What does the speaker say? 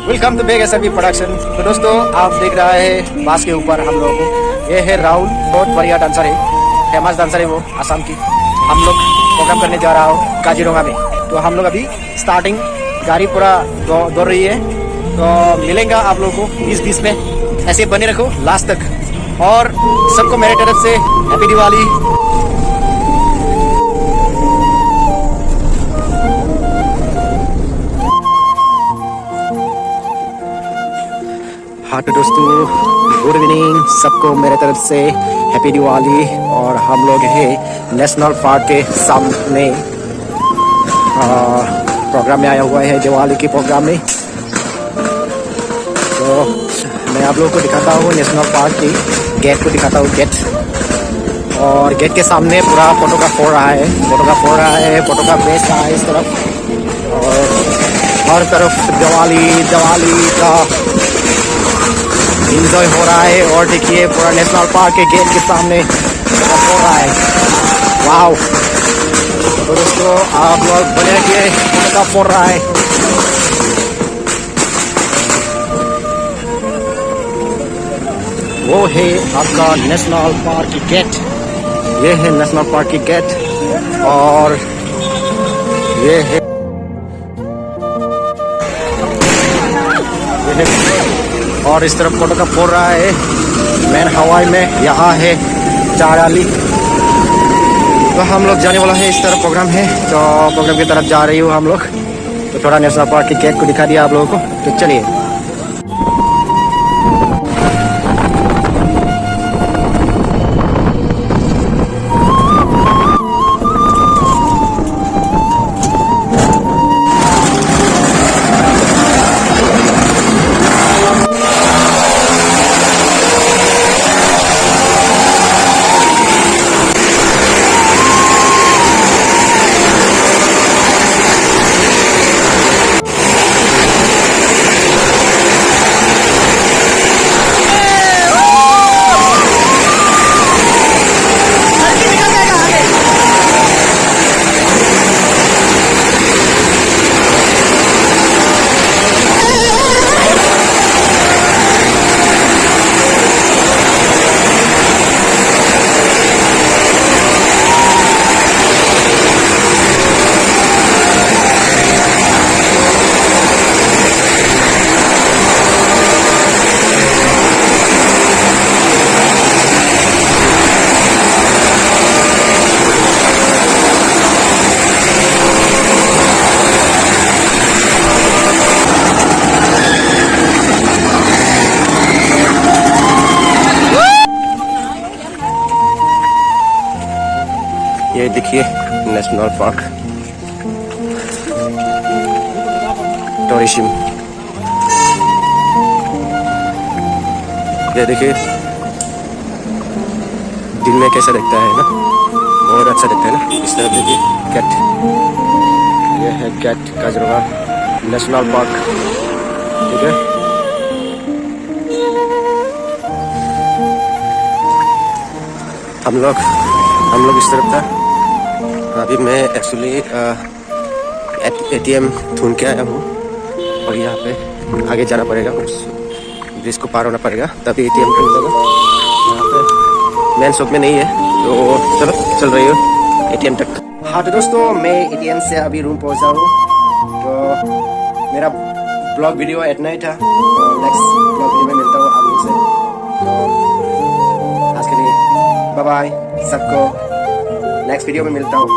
Welcome to Baig SRB production. तो दोस्तों आप देख रहा है बास के ऊपर हम लोगों को, ये है राहुल, बहुत बढ़िया डांसर है, फेमस डांसर है वो आसाम की। हम लोग प्रोग्राम करने जा रहा हूँ काजीरंगा में। तो हम लोग अभी स्टार्टिंग, गाड़ी पूरा दौड़ रही है, तो मिलेंगे आप लोगों को 20-20 में। ऐसे बने रखो लास्ट तक, और सबको मेरे तरफ से हैप्पी दिवाली। हाँ तो दोस्तों, गुड इवनिंग सबको मेरे तरफ से हैप्पी दिवाली। और हम लोग है नेशनल पार्क के सामने प्रोग्राम में आया हुआ है, दिवाली के प्रोग्राम में। तो मैं आप लोगों को दिखाता हूँ नेशनल पार्क की गेट को दिखाता हूँ, गेट। और गेट के सामने पूरा फोटोग्राफ हो रहा है, फोटोग्राफ बेच रहा है इस तरफ। और हर तरफ दिवाली का इंजॉय हो रहा है। और देखिए पूरा नेशनल पार्क के गेट के सामने हो रहा है। वाओ! तो दोस्तों आप लोग बने रखिए, फोटोग्राफ हो रहा है। वो है आपका नेशनल पार्क की गेट। ये है नेशनल पार्क की गेट, और ये है और इस तरफ फोटो का फोड़ रहा है मेन हवाई में। यहाँ है चाराली, तो हम लोग जाने वाला है, इस तरफ प्रोग्राम है, तो प्रोग्राम की तरफ जा रही हूँ हम लोग। तो थोड़ा नेशनल पार्क की गेट को दिखा दिया आप लोगों को, तो चलिए। ये देखिए नेशनल पार्क टोरिशिम। ये देखिए दिन में कैसा दिखता है ना, बहुत अच्छा दिखता है ना। इस तरफ देखिए गेट, ये है गेट काजीरंगा नेशनल पार्क, ठीक है। हम लोग इस तरफ था। अभी मैं एक्चुअली एटीएम ढूंढ के आया हूँ, और यहाँ पे आगे जाना पड़ेगा, उस ब्रिज को पार होना पड़ेगा, तभी एटीएम मिलेगा। यहाँ पे मेन शॉप में नहीं है, तो चलो चल रही हो एटीएम तक। हाँ तो दोस्तों, मैं एटीएम से अभी रूम पहुँचा हूँ। तो मेरा ब्लॉग वीडियो इतना ही था, तो नेक्स्ट ब्लॉग वीडियो में मिलता हूँ आप लोग से। तो आज के लिए बाय बाय सबको, नेक्स्ट वीडियो में मिलता हूँ।